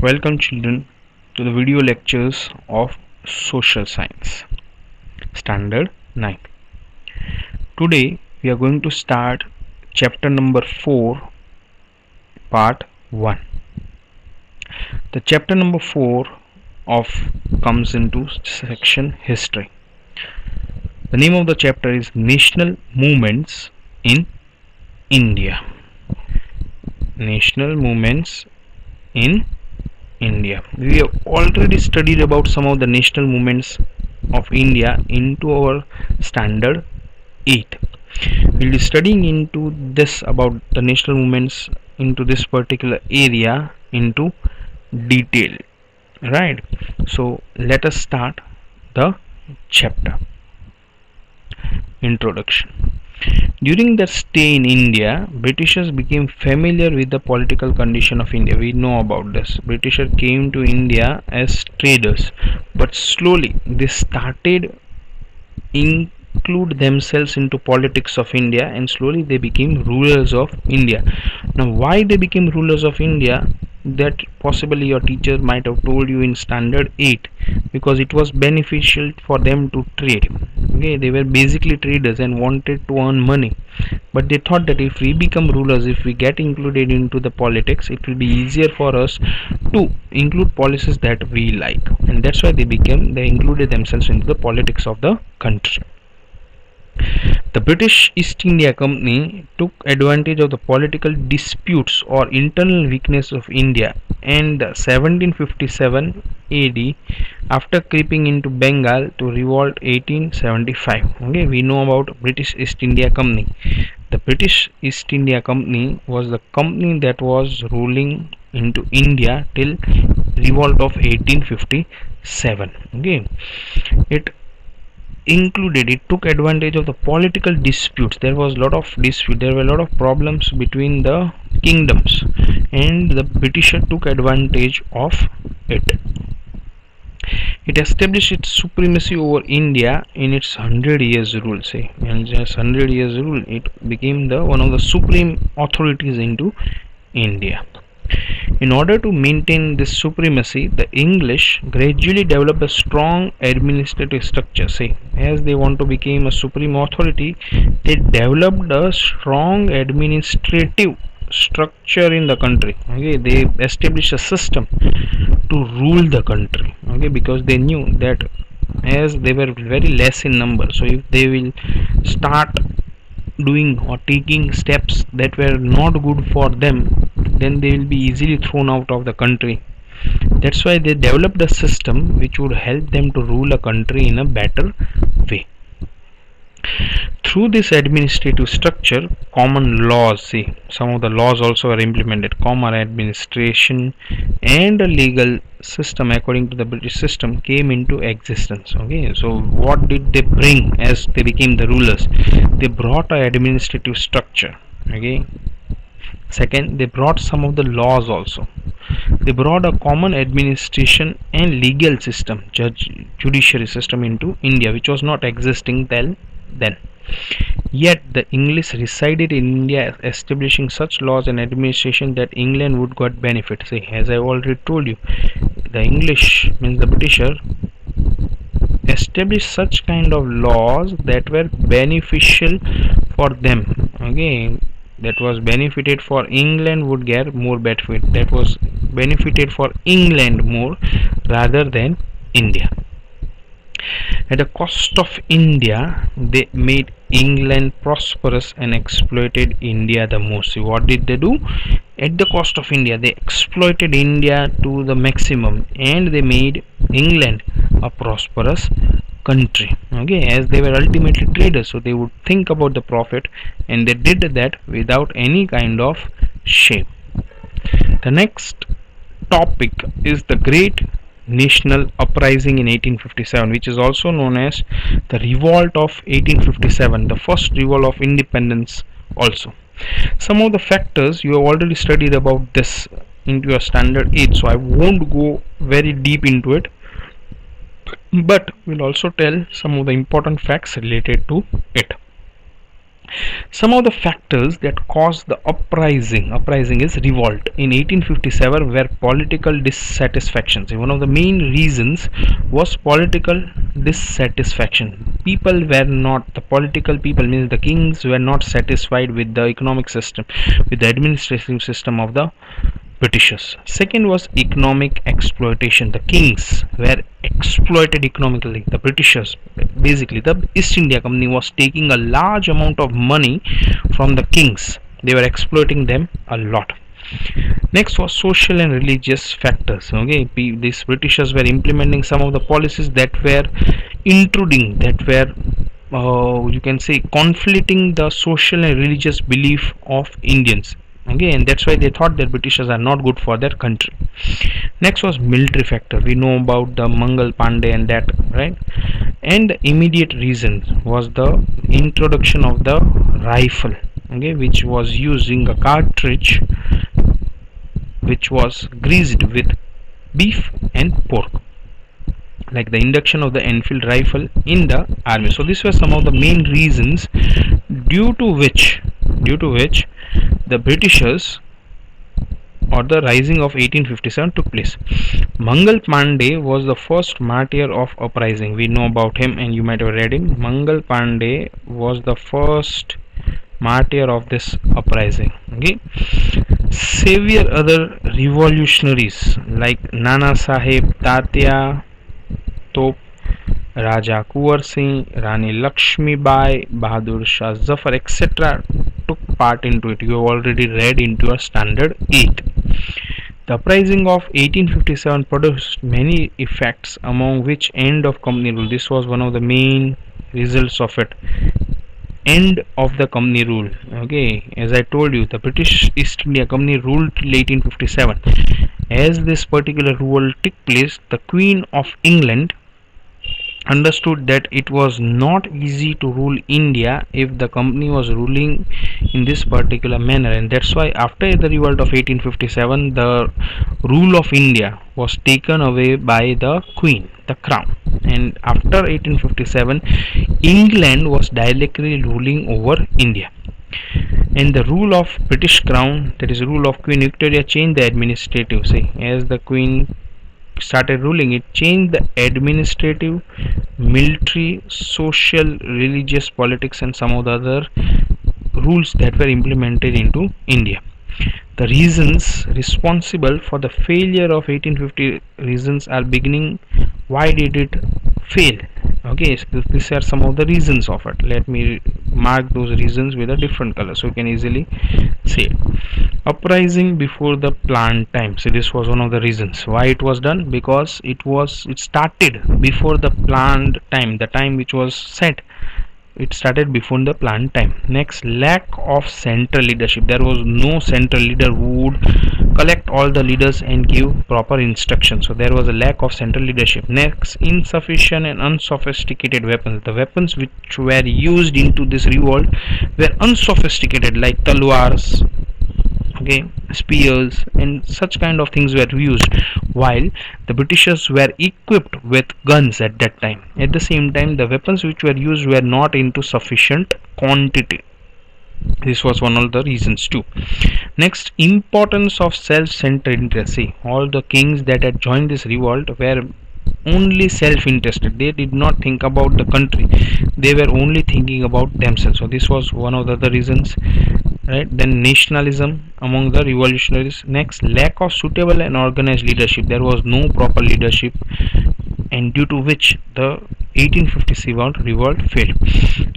Welcome children to the video lectures of Social Science, Standard 9. Today we are going to start chapter number 4, part 1. The chapter number 4 of comes into section History. The name of the chapter is National Movements in India. National Movements in India. We have already studied about some of the national movements of India into our standard 8. We'll be studying into this about the national movements into this particular area into detail. Right. So let us start the chapter. Introduction. During their stay in India, Britishers became familiar with the political condition of India. We know about this. Britishers came to India as traders, but slowly they started include themselves into politics of India, and slowly they became rulers of India. Now, why they became rulers of India? That possibly your teacher might have told you in standard 8, because it was beneficial for them to trade. Okay, they were basically traders and wanted to earn money, but they thought that if we become rulers, if we get included into the politics, it will be easier for us to include policies that we like, and that's why they included themselves into the politics of the country. The British East India Company took advantage of the political disputes or internal weakness of India, and 1757 AD, after creeping into Bengal to revolt 1875. Okay, we know about British East India Company. The British East India Company was the company that was ruling into India till revolt of 1857. Okay, it took advantage of the political disputes. There was a lot of dispute, there were a lot of problems between the kingdoms, and the British took advantage of it. It established its supremacy over India in its 100 years rule. Say, in just 100 years rule, it became the one of the supreme authorities into India. In order to maintain this supremacy, the English gradually developed a strong administrative structure. Say, as they want to become a supreme authority, they developed a strong administrative structure in the country. Okay, they established a system to rule the country. Okay, because they knew that as they were very less in number, so if they will start doing or taking steps that were not good for them, then they will be easily thrown out of the country. That's why they developed a system which would help them to rule a country in a better way. Through this administrative structure, common laws, see, some of the laws also are implemented. Common administration and a legal system according to the British system came into existence. Okay, so what did they bring as they became the rulers? They brought an administrative structure. Okay, second, they brought some of the laws also. They brought a common administration and legal system, judiciary system into India, which was not existing till then. Yet the English resided in India, establishing such laws and administration that England would got benefit. See, as I already told you, the English means the Britisher established such kind of laws that were beneficial for them. Okay, that was benefited for England would get more benefit. That was benefited for England more rather than India. At the cost of India, they made England prosperous and exploited India the most. What did they do? At the cost of India, they exploited India to the maximum, and they made England a prosperous country. Okay, as they were ultimately traders, so they would think about the profit, and they did that without any kind of shame. The next topic is the Great National Uprising in 1857, which is also known as the Revolt of 1857, the first revolt of independence also. Some of the factors you have already studied about this into your standard 8, so I won't go very deep into it, but we'll also tell some of the important facts related to it. Some of the factors that caused the uprising is revolt in 1857 were political dissatisfactions. One of the main reasons was political dissatisfaction. People were not, the political people means the kings were not satisfied with the economic system, with the administrative system of the Britishers. Second was economic exploitation. The kings were exploited economically. The Britishers, basically the East India Company, was taking a large amount of money from the kings. They were exploiting them a lot. Next was social and religious factors. Okay, these Britishers were implementing some of the policies that were intruding, that were you can say conflicting the social and religious belief of Indians. Okay, and that's why they thought that Britishers are not good for their country. Next was military factor. We know about the Mangal Pandey and that, right? And the immediate reason was the introduction of the rifle, okay, which was using a cartridge which was greased with beef and pork, like the induction of the Enfield rifle in the army. So these were some of the main reasons due to which the Britishers or the rising of 1857 took place. Mangal Pandey was the first martyr of uprising. We know about him and you might have read him. Mangal Pandey was the first martyr of this uprising. Okay. Several other revolutionaries like Nana Sahib Tatya Top, Raja Kuwar Singh, Rani Lakshmi Bai, Bahadur Shah Zafar, etc. took part into it. You have already read into your standard 8. The uprising of 1857 produced many effects, among which end of company rule. This was one of the main results of it. End of the company rule. Okay, as I told you, the British East India Company ruled till 1857. As this particular rule took place, the Queen of England understood that it was not easy to rule India if the company was ruling in this particular manner, and that's why after the revolt of 1857 the rule of India was taken away by the Queen, the crown, and after 1857 England was directly ruling over India, and the rule of British crown, that is rule of Queen Victoria, changed the administrative, say as the Queen started ruling, it changed the administrative, military, social, religious, politics and some of the other rules that were implemented into India. The reasons responsible for the failure of 1850 reasons are beginning. Why did it fail? Okay, so these are some of the reasons of it. Let me mark those reasons with a different color so you can easily see it. Uprising before the planned time. So this was one of the reasons why it was done, because it started before the planned time, the time which was set. It started before the planned time. Next, lack of central leadership. There was no central leader who would collect all the leaders and give proper instructions. So there was a lack of central leadership. Next, insufficient and unsophisticated weapons. The weapons which were used into this revolt were unsophisticated, like talwars, okay, spears and such kind of things were used, while the Britishers were equipped with guns at that time. At the same time, the weapons which were used were not into sufficient quantity. This was one of the reasons too. Next, importance of self-centered interest. See, all the kings that had joined this revolt were only self-interested. They did not think about the country. They were only thinking about themselves. So this was one of the other reasons, right? Then nationalism among the revolutionaries. Next, lack of suitable and organized leadership. There was no proper leadership, and due to which the 1857 revolt failed.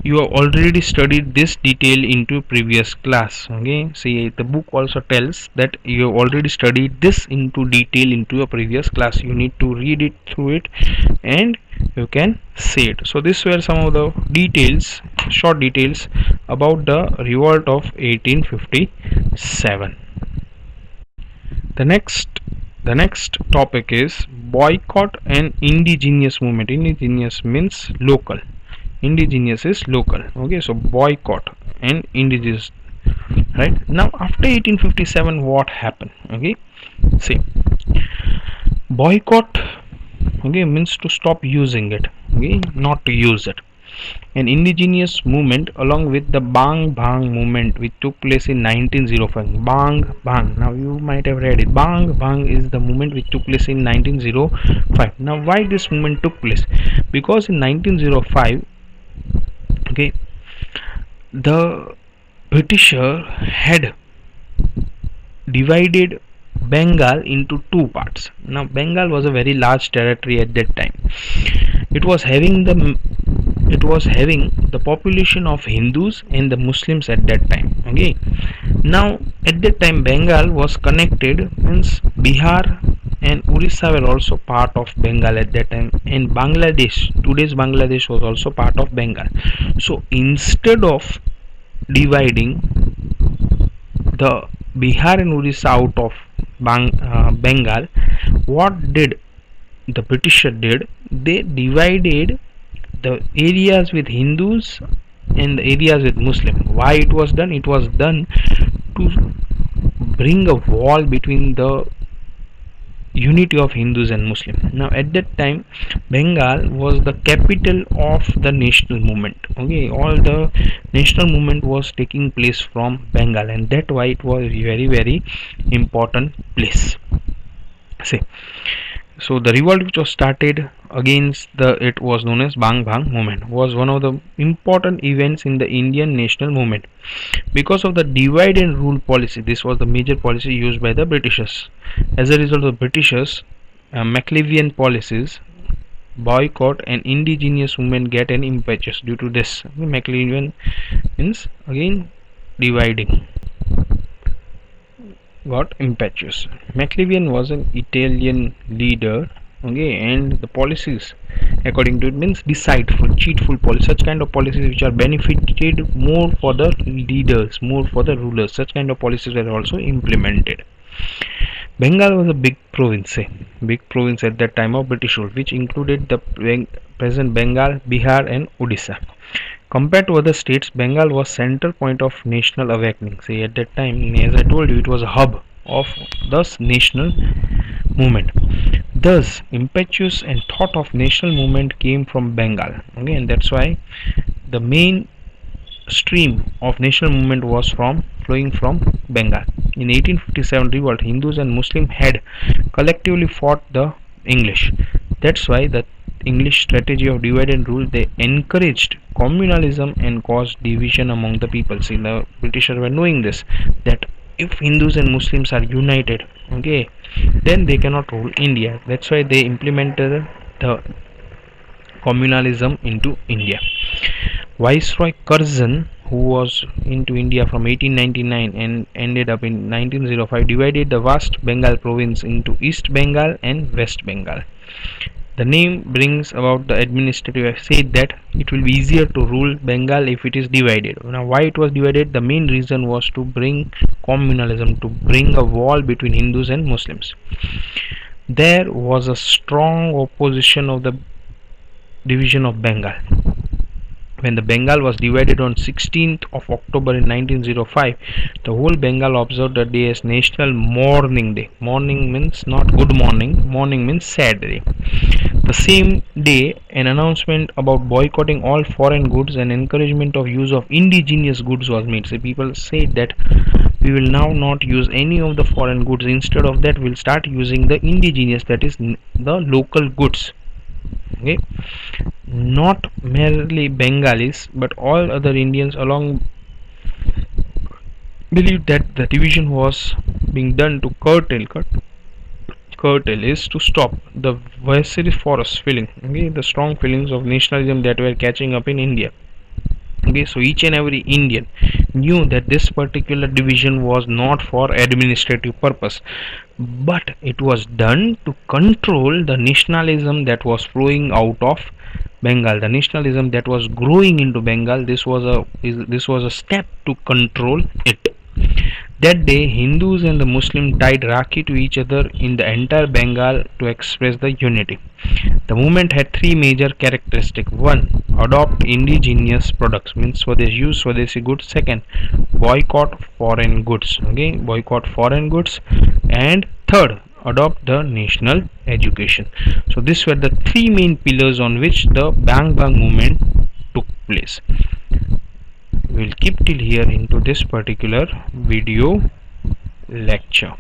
You have already studied this detail into previous class. Okay, see, the book also tells that you have already studied this into detail into a previous class. You need to read it through it and you can see it. So these were some of the details, short details about the revolt of 1857. The next topic is boycott and indigenous movement. Indigenous means local. Indigenous is local. Okay, so boycott and indigenous. Right now, after 1857, what happened? Okay, see, boycott. Okay, means to stop using it. Okay, not to use it. an indigenous movement along with the Bang Bang movement which took place in 1905. Bang Bang. Now you might have read it. Bang Bang is the movement which took place in 1905. Now why this movement took place? Because in 1905, okay, the Britisher had divided Bengal into two parts. Now Bengal was a very large territory at that time. It was having the population of Hindus and the Muslims at that time. Okay. Now at that time Bengal was connected, means Bihar and Orissa were also part of Bengal at that time, and Bangladesh, today's Bangladesh, was also part of Bengal. So instead of dividing the Bihar and Orissa out of Bengal, what did the Britisher did? They divided the areas with Hindus and the areas with Muslim. Why it was done? It was done to bring a wall between the unity of Hindus and Muslim. Now at that time Bengal was the capital of the national movement. Okay, all the national movement was taking place from Bengal, and that why it was very important place. See, so the revolt which was started against it was known as Bang Bang movement, was one of the important events in the Indian national movement. Because of the divide and rule policy, this was the major policy used by the Britishers. As a result of the Britishers Maclevian policies, boycott and indigenous movement get an impetus due to this. Maclevian means again dividing, got impetuous. Maclevian was an Italian leader, okay, and the policies according to it means deceitful, cheatful policies, such kind of policies which are benefited more for the leaders, more for the rulers, such kind of policies were also implemented. Bengal was a big province at that time of British rule, which included the present Bengal, Bihar and Odisha. Compared to other states, Bengal was center point of national awakening. See, at that time, as I told you, it was a hub of thus national movement. Thus, impetus and thought of national movement came from Bengal. Okay, and that's why the main stream of national movement was flowing from Bengal. In 1857 revolt, Hindus and Muslims had collectively fought the English. That's why the English strategy of divide and rule, they encouraged communalism and caused division among the people. See, the British were knowing this, that if Hindus and Muslims are united, okay, then they cannot rule India. That's why they implemented the communalism into India. Viceroy Curzon, who was into India from 1899 and ended up in 1905, divided the vast Bengal province into East Bengal and West Bengal. The name brings about the administrative. I said that it will be easier to rule Bengal if it is divided. Now, why it was divided? The main reason was to bring communalism, to bring a wall between Hindus and Muslims. There was a strong opposition of the division of Bengal. When the Bengal was divided on 16th of October in 1905, the whole Bengal observed the day as National Mourning Day. Mourning means not good morning, mourning means sad day. The same day, an announcement about boycotting all foreign goods and encouragement of use of indigenous goods was made. So people said that we will now not use any of the foreign goods. Instead of that, we'll start using the indigenous, that is the local goods. Okay, not merely Bengalis but all other Indians along believed that the division was being done to curtail is to stop the vociferous feeling, okay, the strong feelings of nationalism that were catching up in India. Okay, so each and every Indian knew that this particular division was not for administrative purpose, but it was done to control the nationalism that was flowing out of Bengal, the nationalism that was growing into Bengal. This was a step to control it. That day, Hindus and the Muslims tied Rakhi to each other in the entire Bengal to express the unity. The movement had three major characteristics. One, adopt indigenous products, means use Swadeshi goods. Second, boycott foreign goods. Okay, boycott foreign goods. And third, adopt the national education. So these were the three main pillars on which the Bang Bang movement took place. We'll keep till here into this particular video lecture.